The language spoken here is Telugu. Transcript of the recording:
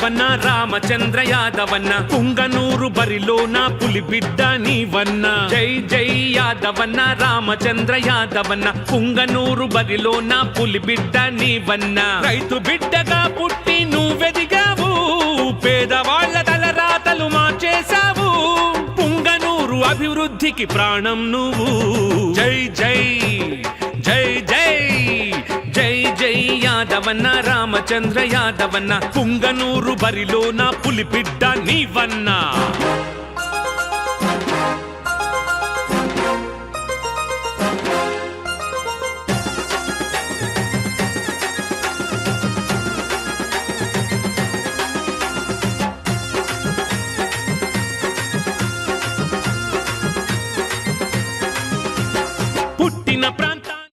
యాదవన్న రామచంద్ర యాదవన్న పుంగనూరు బరిలోన పులిబిడ్డ నీవన్న జై జై యాదవన్న రామచంద్ర యాదవన్న పుంగనూరు బరిలోన పులిబిడ్డ నీవన్న రైతు బిడ్డగా పుట్టి నువ్వెదిగావు పేదవాళ్ల తలరాతలు మార్చేశావు పుంగనూరు అభివృద్ధికి ప్రాణం నువ్వు జై జై జై జై జై జై యాదవన్న రామచంద్ర యాదవన్న పుంగనూరు బరిలోన పులిబిడ్డ నీవన్నా